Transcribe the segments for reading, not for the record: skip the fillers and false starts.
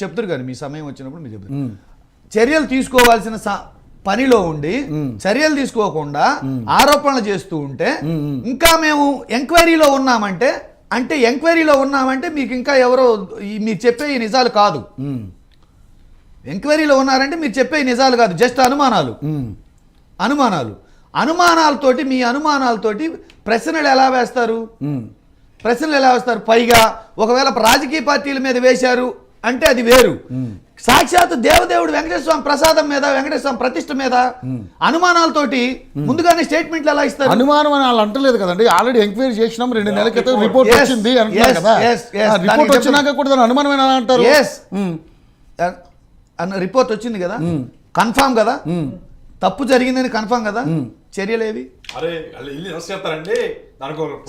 చెప్తారు కానీ మీ సమయం వచ్చినప్పుడు మీరు చెప్తారు చర్యలు తీసుకోవాల్సిన పనిలో ఉండి చర్యలు తీసుకోకుండా ఆరోపణలు చేస్తూ ఉంటే ఇంకా మేము ఎంక్వైరీలో ఉన్నామంటే మీకు ఇంకా ఎవరో మీరు చెప్పే నిజాలు కాదు. ఎంక్వైరీలో ఉన్నారంటే మీరు చెప్పే నిజాలు కాదు, జస్ట్ అనుమానాలతోటి మీ అనుమానాలతోటి ప్రశ్నలు ఎలా వేస్తారు? పైగా ఒకవేళ రాజకీయ పార్టీల మీద వేశారు అంటే అది వేరు. సాక్షాత్ దేవదేవుడు వెంకటేశ్వర స్వామి ప్రసాదం మీద, వెంకటేశ్వర స్వామి ప్రతిష్ఠ మీద అనుమానాలతోటి ముందుగానే స్టేట్మెంట్లు ఎలా ఇస్తారు? అనుమానం అని వాళ్ళు అంటలేదు కదండి, ఆల్రెడీ ఎంక్వైరీ చేసినాం, 2 నెలల క్రితం రిపోర్ట్ వచ్చింది అంటున్నారు కదా. రిపోర్ట్ వచ్చినాక కూడా దాని అనుమానం ఎలా అంటారు? రిపోర్ట్ వచ్చింది కదా, కన్ఫామ్ కదా, తప్పు జరిగిందని కన్ఫామ్ కదా, చర్యలేవి?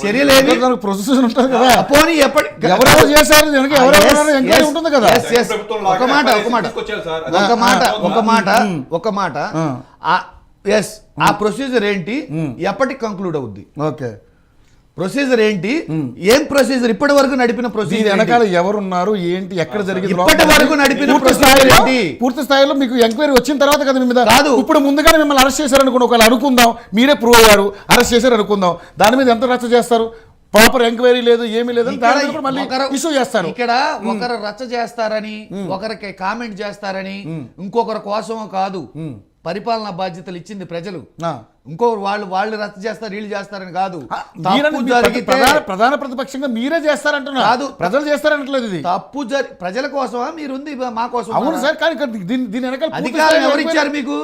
చర్యలేవి? ఒక మాట ఆ ప్రొసీజర్ ఏంటి, ఎప్పటికి కంక్లూడ్ అవుద్ది? ఓకే, ప్రొసీజర్ ఏంటి, ఏం ప్రొసీజర్, ఇప్పటి వరకు నడిపిన ప్రొసీజర్ వెనకాల ఎవరున్నారు, ఏంటి, ఎక్కడ జరిగింది, ఇప్పటి వరకు నడిపిన పూర్తి స్థాయిలో మీకు ఎంక్వైరీ వచ్చిన తర్వాత కదా మీ మీద కాదు. ఇప్పుడు ముందుగానే మిమ్మల్ని అరెస్ట్ చేశారనుకోండి, ఒకవేళ అనుకుందాం మీరే ప్రూవ్ అయ్యారు, అరెస్ట్ చేశారు అనుకుందాం, దాని మీద ఎంత రచ్చ చేస్తారు? ప్రాపర్ ఎంక్వైరీ లేదు, ఏమీ లేదు, మళ్ళీ ఇష్యూ చేస్తారు. ఇక్కడ ఒకరు రచ్చ చేస్తారని, ఒకరికి కామెంట్ చేస్తారని, ఇంకొకరి కోసమో కాదు. పరిపాలనా బాధ్యతలు ఇచ్చింది ప్రజలు, ఇంకొకరు వాళ్ళు రద్దు చేస్తారు, వీళ్ళు చేస్తారని కాదు. ప్రధాన ప్రతిపక్షంగా మీరే చేస్తారంటున్నారు, కాదు ప్రజలు చేస్తారంటలేదు. ఇది తప్పు ప్రజల కోసమా మీరుంది మా కోసం? అవును సార్, కానీ దీని వెనకాల అధికారం ఎవరు ఇచ్చారు మీకు?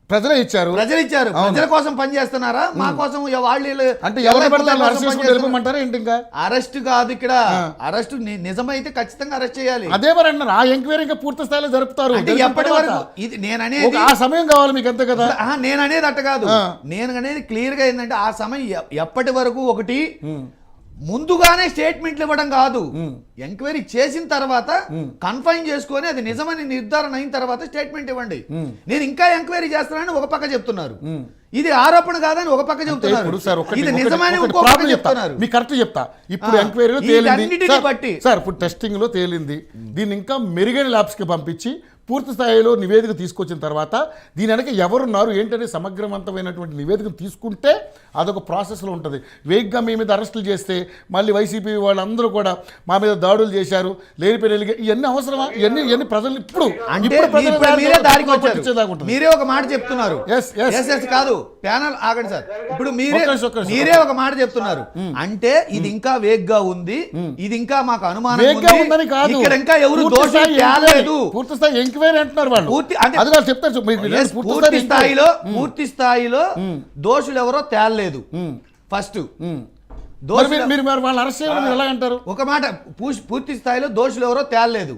ప్రజలు ఇచ్చారు. ప్రజల కోసం పని చేస్తున్నారా? మా కోసం వాళ్ళు అంటే ఎవరు ఏంటి? ఇంకా అరెస్ట్ కాదు ఇక్కడ, అరెస్ట్ నిజమైతే ఖచ్చితంగా అరెస్ట్ చేయాలి. అదే మరి అన్నారు, ఆ ఎంక్వైరీ ఇంకా పూర్తి స్థాయిలో జరుపుతారు. ఎప్పటి వరకు ఇది నేననేది ఆ సమయం కావాలి మీకు, అంతే కదా. నేననేది అట్ట కాదు, నేను అనేది క్లియర్ గా ఏంటంటే ఆ సమయం ఎప్పటి వరకు, ఒకటి ముందుగానే స్టేట్మెంట్లు ఇవ్వడం కాదు, ఎంక్వైరీ చేసిన తర్వాత కన్ఫైన్ చేసుకొని అది నిజమని నిర్ధారణ అయిన తర్వాత స్టేట్మెంట్ ఇవ్వండి. నేను ఇంకా ఎంక్వైరీ చేస్తున్నానని ఒక పక్క చెప్తున్నారు, ఇది ఆరోపణ కాదని ఒక పక్క చెప్తున్నారు, ఇది నిజమని ఇంకో పక్క చెప్తున్నారు. మీకు కరెక్ట్ చెప్తా, ఇప్పుడు ఎంక్వైరీలో తేలింది సార్, ఇప్పుడు టెస్టింగ్ లో తేలింది, దీన్ని ఇంకా మెరుగైన ల్యాబ్స్ కి పంపించి పూర్తి స్థాయిలో నివేదిక తీసుకొచ్చిన తర్వాత దీని వెనక ఎవరున్నారు ఏంటనే సమగ్రవంతమైనటువంటి నివేదిక తీసుకుంటే అదొక ప్రాసెస్లో ఉంటుంది. వేగ్గా మీ మీద అరెస్టులు చేస్తే మళ్ళీ వైసీపీ వాళ్ళందరూ కూడా మా మీద దాడులు చేశారు, లేనిపోయిన ఇవన్నీ అవసరమా? ఇవన్నీ ప్రజలు ఇప్పుడు మీరే ఒక మాట చెప్తున్నారు కాదు, ప్యానల్ ఆగండి సార్, ఇప్పుడు మీరే ఒక మాట చెప్తున్నారు అంటే ఇది ఇంకా వేగ్గా ఉంది, ఇది ఇంకా మాకు అనుమానం ఉందని కాదు, ఇక్కడ ఇంకా ఎవరు దోషం తేలేదు, పూర్తి స్థాయి ఎంక్వైరీ అంటున్నారు వాళ్ళు. పూర్తి స్థాయిలో దోషులు ఎవరో తేలలేదు. ఫస్ట్ వాళ్ళు అరెస్ట్ చేయాలని ఎలా అంటారు? ఒక మాట, పూర్తి స్థాయిలో దోషులు ఎవరో తేలలేదు,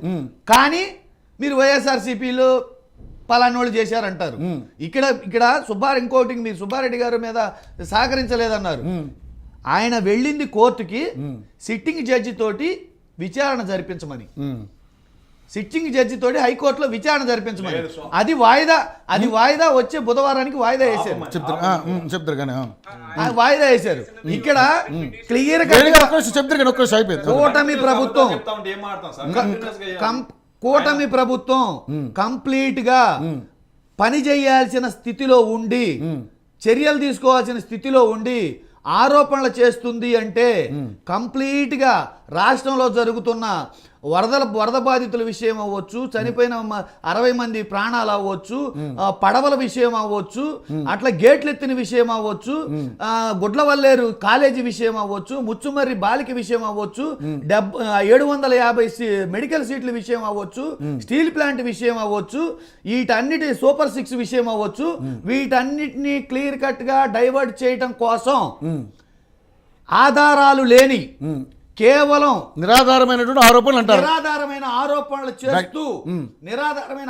కానీ మీరు వైఎస్ఆర్సీపీలో పలానోళ్ళు చేశారంటారు. ఇక్కడ ఇంకోటి మీరు సుబ్బారెడ్డి గారి మీద సహకరించలేదన్నారు. ఆయన వెళ్ళింది కోర్టుకి సిట్టింగ్ జడ్జి తోటి విచారణ జరిపించమని, సిట్టింగ్ జడ్జి తోటి హైకోర్టులో విచారణ జరిపించమని. అది వాయిదా వచ్చే బుధవారానికి వాయిదా వేశారు. వాయిదా వేశారు. ఇక్కడ క్లియర్ గా కూటమి ప్రభుత్వం కంప్లీట్ గా పని చేయాల్సిన స్థితిలో ఉండి, చర్యలు తీసుకోవాల్సిన స్థితిలో ఉండి ఆరోపణలు చేస్తుంది అంటే కంప్లీట్ గా రాష్ట్రంలో జరుగుతున్న వరద బాధితుల విషయం అవ్వచ్చు, చనిపోయిన 60 మంది ప్రాణాలు అవ్వచ్చు, పడవల విషయం అవ్వచ్చు, అట్లా గేట్లెత్తిన విషయం అవ్వచ్చు, గుడ్లవల్లేరు కాలేజీ విషయం అవ్వచ్చు, ముచ్చుమర్రి బాలిక విషయం అవ్వచ్చు, 750 మెడికల్ సీట్ల విషయం అవ్వచ్చు, స్టీల్ ప్లాంట్ విషయం అవ్వచ్చు, వీటన్నిటి సూపర్ 6 విషయం అవ్వచ్చు, వీటన్నిటిని క్లియర్ కట్ గా డైవర్ట్ చేయటం కోసం ఆధారాలు లేని కేవలం నిరాధారమైనటువంటి ఆరోపణలు అంటారు. నిరాధారమైన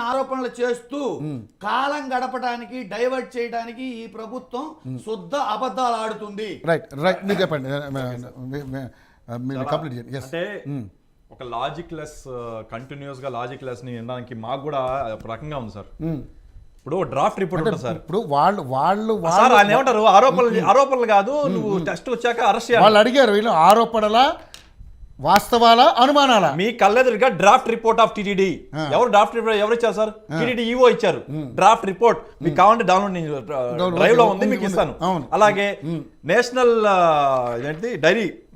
ఆరోపణలు చేస్తూ కాలం గడపడానికి, డైవర్ట్ చేయడానికి ఈ ప్రభుత్వం శుద్ధ అబద్ధాలు ఆడుతుంది. మీరు చెప్పండి. అంటే ఒక లాజిక్ లెస్, కంటిన్యూస్ గా లాజిక్ లెస్ ని వినడానికి మాకు కూడా ఒక రకంగా ఉంది సార్. ఇప్పుడు డ్రాఫ్ట్ రిపోర్ట్ ఉంటుంది సార్, ఇప్పుడు వాళ్ళు ఏమంటారు, ఆరోపణలు కాదు, నువ్వు టెస్ట్ వచ్చాక అరెస్ట్ వాళ్ళు అడిగారు, వీళ్ళు ఆరోపణల వాస్తవాలా అనుమానాలా? మీ కళ్ళెదురుగా డ్రాఫ్ట్ రిపోర్ట్ ఆఫ్ టీటీడీ. ఎవరు డ్రాఫ్ట్ రిపోర్ట్ ఎవరు ఇచ్చారు సార్? టీటీడీ ఈఓ ఇచ్చారు డ్రాఫ్ట్ రిపోర్ట్. మీకు కావాలంటే డౌన్లోడ్ డ్రైవ్ లో ఉంది, మీకు ఇస్తాను. అలాగే national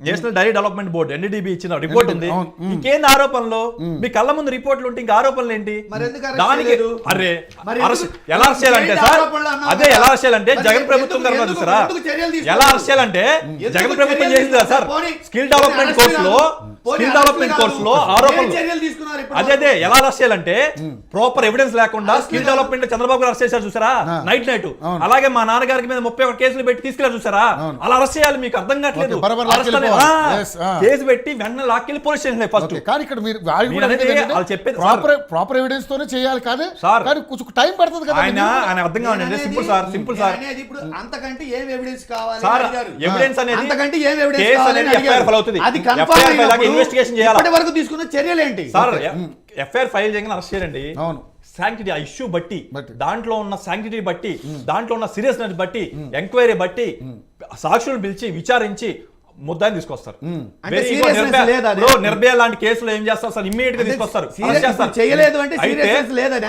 national dairy development board NDDB ఇచ్చిన రిపోర్ట్ ఉంది. ఇంకేంది ఆరోపణలు? మీ కళ్ళ ముందు రిపోర్ట్లు ఉంటే ఇంకా ఆరోపణలు ఏంటి? దానికి అరే ఎలా అరెస్ట్ చేయాలంటే సార్, అదే ఎలా అరెస్ట్ చేయాలంటే జగన్ ప్రభుత్వం కన్నా చూసారా, ఎలా అరెస్ట్ చేయాలంటే జగన్ ప్రభుత్వం చేసింది కదా సార్. స్కిల్ డెవలప్మెంట్ కోర్సులో ఆరోపణలు. అదే ఎలా అరెస్ట్ చేయాలంటే ప్రాపర్ ఎవిడెన్స్ లేకుండా స్కిల్ డెవలప్మెంట్ చంద్రబాబు గారు అరెస్ట్ చేశారు చూసారా, నైట్. అలాగే మా నాన్నగారికి మీద 31 కేసులు పెట్టి తీసుకెళ్లారు చూసారా, అలా అరెస్ట్ చేయాలి. మీకు అర్థం కావట్లేదు. కేసు పెట్టి వెంటనే లాక్కెళ్ళి పోలీస్ స్టేషన్ ఫస్ట్. కానీ ఇక్కడ మీరు ప్రాపర్ ఎవిడెన్స్ తోనే చేయాలి కాదు సార్, కానీ కొంచెం టైం పడుతుంది కదా. ఆయన అర్థం కావాలంటే సింపుల్ సార్, సింపుల్ సార్. ఇప్పుడు అంతకంటే ఏం ఎవిడెన్స్ కావాలి సార్? ఎవిడెన్స్ అనేది అంతకంటే ఏం ఎవిడెన్స్ కేసు కావాలి అనేది ఎఫ్ఐఆర్ ఫైల్ అవుతుంది. అది కన్ఫర్మ్ అయినప్పుడు ఇన్వెస్టిగేషన్ చేయాలి. ఇప్పటి వరకు తీసుకున్న చర్యలు ఏంటి సార్? ఎఫ్ఐఆర్ ఫైల్ చేయగానే అరెస్ట్ చేయండి. అవును, శాంక్టిటీ ఆ ఇష్యూ బట్టి, దాంట్లో ఉన్న శాంక్టిటీ బట్టి, దాంట్లో ఉన్న సీరియస్నెస్ బట్టి, ఎంక్వైరీ బట్టి, సాక్షులను పిలిచి విచారించి ముద్దాన్ని తీసుకొస్తారు. నిర్భయ లాంటి కేసులో ఏం చేస్తారు సార్? ఇమ్మీడియట్ గా తీసుకొస్తారు.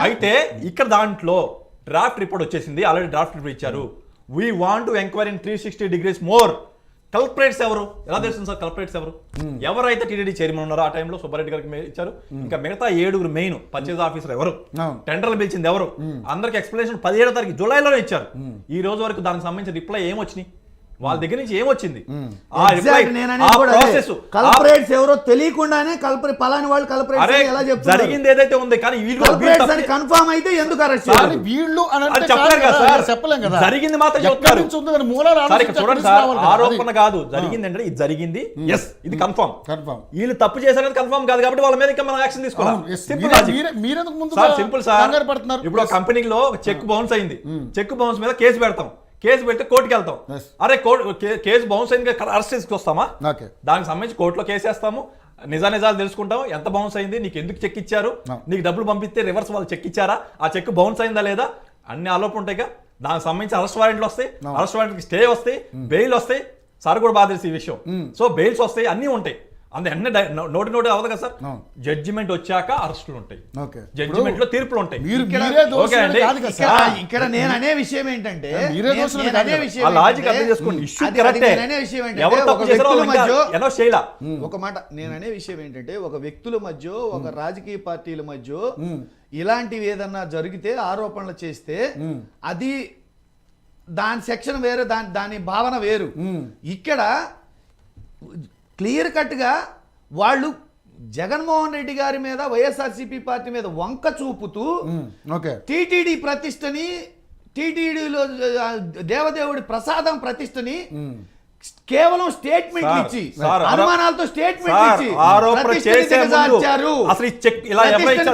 అయితే ఇక్కడ దాంట్లో డ్రాఫ్ట్ రిపోర్ట్ వచ్చేసింది, ఆల్రెడీ డ్రాఫ్ట్ రిపోర్ట్ ఇచ్చారు. We want to enquiry in 360 degrees more. Culprits ఎవరు? ఎలా తెలుస్తుంది సార్ కల్పరేట్స్ ఎవరు? ఎవరైతే టీటీడీ చైర్మన్ ఉన్నారో ఆ టైంలో సుబ్బారెడ్డి గారికి ఇచ్చారు. ఇంకా మిగతా 7 మెయిన్ పర్చేజ్ ఆఫీసర్ ఎవరు, టెండర్లు పిలిచింది ఎవరు, అందరికి ఎక్స్ప్లెనేషన్ 17వ తారీఖు జూలైలోనే ఇచ్చారు. ఈ రోజు వరకు దానికి సంబంధించిన రిప్లై ఏమొచ్చినాయి? వాళ్ళ దగ్గర నుంచి ఏమొచ్చింది? ఎవరో తెలియకుండానే పలాని వాళ్ళు జరిగింది ఏదైతే ఉంది, కానీ కన్ఫర్మ్ అయితే ఎందుకు అరెస్ట్ వీళ్ళు చెప్పలేం కదా. జరిగింది మాత్రం చెప్తారు. చూడండి సార్, ఆరోపణ కాదు, జరిగింది అంటే ఇది జరిగింది, ఎస్ ఇది కన్ఫర్మ్. వీళ్ళు తప్పు చేశారని కన్ఫర్మ్ కాదు కాబట్టి వాళ్ళ మీద ఇంకా మనం యాక్షన్ తీసుకోవాలి. Simple sir. ఇప్పుడు కంపెనీలో చెక్ బౌన్స్ అయింది, చెక్ బౌన్స్ మీద కేసు పెడతాం, కేసు పెడితే కోర్టుకి వెళ్తాం. అరే కేసు బౌన్స్ అయింది అరెస్ట్ తీసుకొస్తామా? దానికి సంబంధించి కోర్టులో కేసు వేస్తాము, నిజాలు తెలుసుకుంటాం, ఎంత బౌన్స్ అయింది, నీకు ఎందుకు చెక్ ఇచ్చారు, నీకు డబ్బులు పంపిస్తే రివర్స్ వాళ్ళు చెక్ ఇచ్చారా, ఆ చెక్ బౌన్స్ అయిందా లేదా, అన్ని ఆలోపన ఉంటాయిగా. దానికి సంబంధించి అరెస్ట్ వారెంట్లు వస్తాయి, అరెస్ట్ వారెంట్కి స్టే వస్తాయి, బెయిల్ వస్తాయి. సార్ కూడా బాధ తెలిసి ఈ విషయం. సో బెయిల్స్ వస్తాయి, అన్నీ ఉంటాయి. అన్ని నోటి అవ్వదు కదా సార్. జడ్జిమెంట్ వచ్చాక అరెస్టులు ఉంటాయి, జడ్జిమెంట్ లో తీర్పులు ఉంటాయి. ఇక్కడ నేను అనే విషయం ఏంటంటే, ఒక మాట నేను అనే విషయం ఏంటంటే, ఒక వ్యక్తుల మధ్య, ఒక రాజకీయ పార్టీల మధ్య ఇలాంటివి ఏదన్నా జరిగితే, ఆరోపణలు చేస్తే అది దాని సెక్షన్ వేరు, దాని భావన వేరు. ఇక్కడ క్లియర్ కట్గా వాళ్ళు జగన్మోహన్ రెడ్డి గారి మీద, వైఎస్ఆర్సీపీ పార్టీ మీద వంక చూపుతూ టీటీడీ ప్రతిష్టని, టీటీడీలో దేవదేవుడి ప్రసాదం ప్రతిష్టని కేవలం స్టేట్మెంట్ ఇచ్చి, అనుమానాలతో స్టేట్మెంట్ ఇచ్చి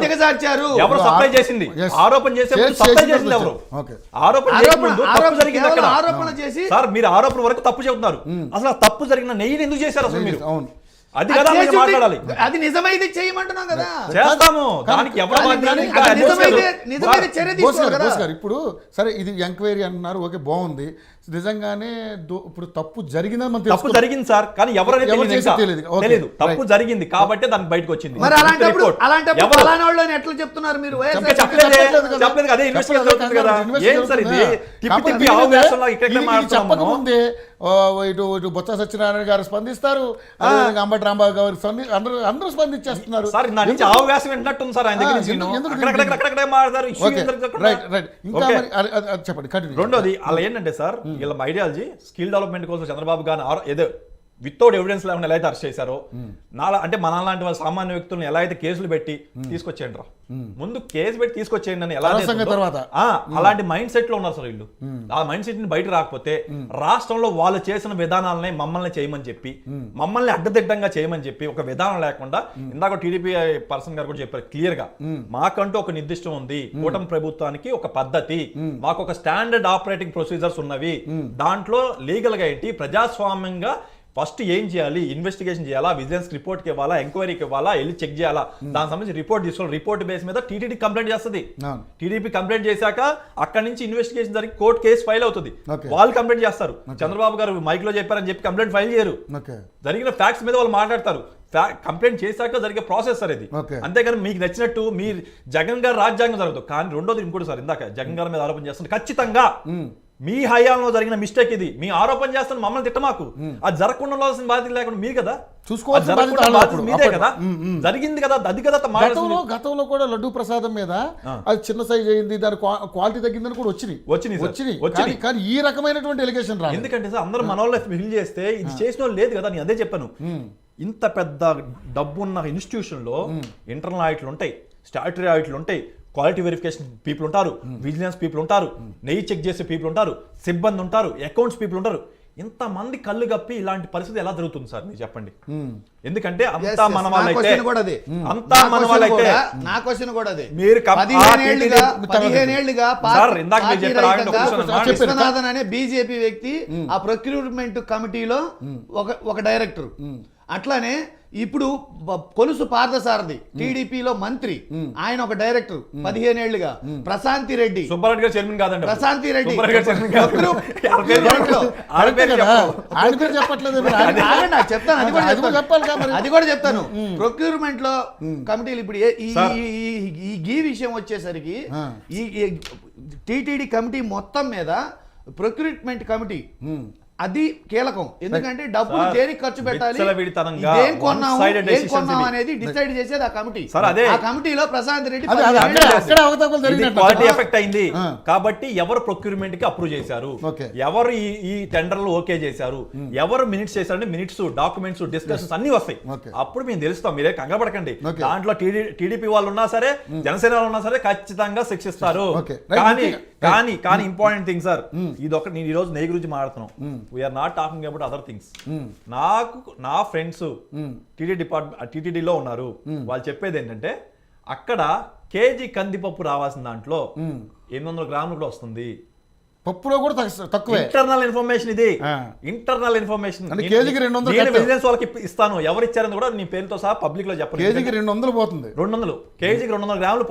దిగజార్చారు. ఆరోపణ చేసి మీరు ఆరోపణ వరకు తప్పు చెబుతున్నారు. అసలు తప్పు జరిగిన నెయ్యి ఎందుకు చేశారు అసలు మీరు? అది కదా మాట్లాడాలి. అది నిజమైతే చేయమంటున్నాం కదా, చేస్తాము. దానికి ఇప్పుడు సరే ఇది ఎంక్వైరీ అంటున్నారు, ఓకే బాగుంది. నిజంగానే ఇప్పుడు తప్పు జరిగిందని మనం తప్పు జరిగింది సార్, కానీ ఎవరైనా తెలియదు. తప్పు జరిగింది కాబట్టి దానికి బయటకు వచ్చింది. మరి అలాంటప్పుడు అలాంటి వాళ్ళని ఎట్లా చెప్తున్నారు మీరు? చెప్పలేదు అదే ఇన్వెస్టిగేషన్ కదా. ఏం సార్ ఇది? చెప్పకముందే ఇటు బొత్స సత్యనారాయణ గారు స్పందిస్తారు, అంబటి రాంబాబు గారు అందరూ స్పందించేస్తున్నారు. చెప్పండి. రెండోది అలా ఏంటంటే సార్, వీళ్ళ ఐడియాలజీ స్కిల్ డెవలప్మెంట్ కోసం చంద్రబాబు గారు ఏదో వితౌట్ ఎవిడెన్స్ లేకుండా ఎలా అయితే అరెస్ట్ చేశారో, అంటే మన లాంటి వాళ్ళ సామాన్య వ్యక్తులను ఎలా అయితే కేసులు పెట్టి తీసుకొచ్చేయండి రా, ముందు కేసు పెట్టి తీసుకొచ్చేయండి అని ఎలా అలాంటి మైండ్ సెట్ లో ఉన్నారు సార్ వీళ్ళు. ఆ మైండ్ సెట్ ని బయట రాకపోతే రాష్ట్రంలో వాళ్ళు చేసిన విధానాలని మమ్మల్ని చేయమని చెప్పి, మమ్మల్ని అడ్డదిడ్డంగా చేయమని చెప్పి, ఒక విధానం లేకుండా, ఇందాక టీడీపీ పర్సన్ గారు కూడా చెప్పారు క్లియర్ గా, మాకంటూ ఒక నిర్దిష్టం ఉంది, కూటమి ప్రభుత్వానికి ఒక పద్ధతి, మాకు ఒక స్టాండర్డ్ ఆపరేటింగ్ ప్రొసీజర్స్ ఉన్నవి, దాంట్లో లీగల్ గా ఏంటి, ప్రజాస్వామ్యంగా ఫస్ట్ ఏం చేయాలి, ఇన్వెస్టిగేషన్ చేయాలా, విజిలెన్స్ రిపోర్ట్కి ఇవ్వాలా, ఎంక్వైరీకి ఇవ్వాలా, వెళ్ళి చెక్ చేయాలా, దానికి సంబంధించి రిపోర్ట్ తీసుకోవాలి. రిపోర్ట్ బేస్ మీద టీటీడీ కంప్లైంట్ చేస్తుంది. టీడీపీ కంప్లైంట్ చేశాక అక్కడి నుంచి ఇన్వెస్టిగేషన్ జరిగి కోర్టు కేసు ఫైల్ అవుతుంది, వాళ్ళు కంప్లైంట్ చేస్తారు. చంద్రబాబు గారు మైక్ లో చెప్పారని చెప్పి కంప్లైంట్ ఫైల్ చేయరు, జరిగిన ఫ్యాక్ట్స్ మీద వాళ్ళు మాట్లాడతారు. కంప్లైంట్ చేశాక జరిగే ప్రాసెస్ సార్ ఇది. Okay. అంతేగాని మీకు నచ్చినట్టు మీ జగన్ గారు రాజ్యాంగం జరగదు. కానీ రెండోది ఇంకోటి సార్, ఇందాక జగన్ గారి మీద ఆరోపణ చేస్తుంది, ఖచ్చితంగా మీ హయాంలో జరిగిన మిస్టేక్ ఇది. మీ ఆరోపణ చేస్తున్న మమ్మల్ని తిట్టమాకు. అది జరగకుండా ఉండాల్సిన బాధ్యత లేకుండా మీరు కదా, చూసుకోవాల్సిన అది జరగకుండా బాధ్యత బాధ్యత అప్పుడు. మీదే కదా, జరిగింది కదా, అది కదా గతంలో కూడా లడ్డూ ప్రసాదం మీద అది చిన్న సైజ్ అయింది, దాని క్వాలిటీ తగ్గిందని కూడా వచ్చినాయి. కానీ ఈ రకమైనటువంటి ఎలిగేషన్ రాదు. ఎందుకంటే సార్ అందరూ మన వాళ్ళు ఫిల్ చేస్తే ఇది చేసిన వాళ్ళు లేదు కదా. నేను అదే చెప్పాను, ఇంత పెద్ద డబ్బున్న ఇన్స్టిట్యూషన్ లో ఇంటర్నల్ ఆడిట్లు ఉంటాయి, స్టాట్యుటరీ ఆడిట్లు ఉంటాయి, క్వాలిటీ వెరిఫికేషన్ పీపుల్ ఉంటారు, విజిలెన్స్ పీపుల్ ఉంటారు, నెయ్యి చెక్ చేసే పీపుల్ ఉంటారు, సిబ్బంది ఉంటారు, అకౌంట్స్ పీపుల్ ఉంటారు. ఇంతమంది కళ్ళు కప్పి ఇలాంటి పరిస్థితి ఎలా జరుగుతుంది సార్ మీరు చెప్పండి. ఎందుకంటే అంతా మన వాళ్ళైతే నా క్వశ్చన్ కూడా అదే. మీరు 15 ఏళ్లుగా సార్ ఇందాక మీరు చెప్పారు, ఆగండి ఒక నిమిషం. విశ్వనాథన్ అనే బీజేపీ వ్యక్తి ఆ ప్రొక్యూర్మెంట్ కమిటీలో ఒక డైరెక్టర్. అట్లానే ఇప్పుడు కొలుసు పార్థసారథి టీడీపీలో మంత్రి, ఆయన ఒక డైరెక్టర్ 15 ఏళ్లుగా. ప్రశాంతి రెడ్డి, సుబ్బారెడ్డి గారు చైర్మన్ కాదండి, ప్రశాంతి రెడ్డి అది కూడా చెప్తాను. ప్రొక్యూర్మెంట్ లో కమిటీలు ఇప్పుడు ఈ విషయం వచ్చేసరికి ఈ టీటీడీ కమిటీ మొత్తం మీద ప్రొక్యూర్మెంట్ కమిటీ అది కీలకం. ఎందుకంటే డబ్బులు దేనికి ఖర్చు పెట్టాలి, ఏం కొన్నాం అనేది డిసైడ్ చేసేది ఆ కమిటీ. ఆ కమిటీలో ప్రశాంత్ రెడ్డి క్వాలిటీ ఎఫెక్ట్ అయింది కాబట్టి ఎవరు ప్రొక్యూర్మెంట్ కి అప్రూవ్ చేశారు, ఎవరు ఈ టెండర్లు ఓకే చేశారు, ఎవరు మినిట్స్ చేశారంటే మినిట్స్, డాక్యుమెంట్స్, డిస్కషన్స్ అన్ని వస్తాయి. అప్పుడు మేము తెలుస్తాం, మీరే కంగారు పడకండి. దాంట్లో టీడీపీ వాళ్ళు ఉన్నా సరే, జనసేన వాళ్ళు ఉన్నా సరే ఖచ్చితంగా శిక్షిస్తారు. కానీ ఇంపార్టెంట్ థింగ్ సార్, ఇది ఒకటి. నేను ఈ రోజు నెయ్యి గురించి మాట్లాడుతున్నాం, we're not talking about other things. నా ఫ్రెండ్స్ టీటీడీలో ఉన్నారు, వాళ్ళు చెప్పేది ఏంటంటే అక్కడ కేజీ కందిపప్పు రావాల్సిన దాంట్లో 800 గ్రాములు కూడా వస్తుంది. పప్పులో కూడా తక్కువ. ఇంటర్నల్ ఇన్ఫర్మేషన్ ఇది, ఇంటర్నల్ ఇన్ఫర్మేషన్. కేజీకి 200 విజిలెన్స్ వాళ్ళకి ఇస్తాను, ఎవరు ఇచ్చారని కూడా నీ పేరుతో సహా పబ్లిక్ లో చెప్పండి. కేజీకి 200 పోతుంది. 200 కేజీకి 200 గ్రాములు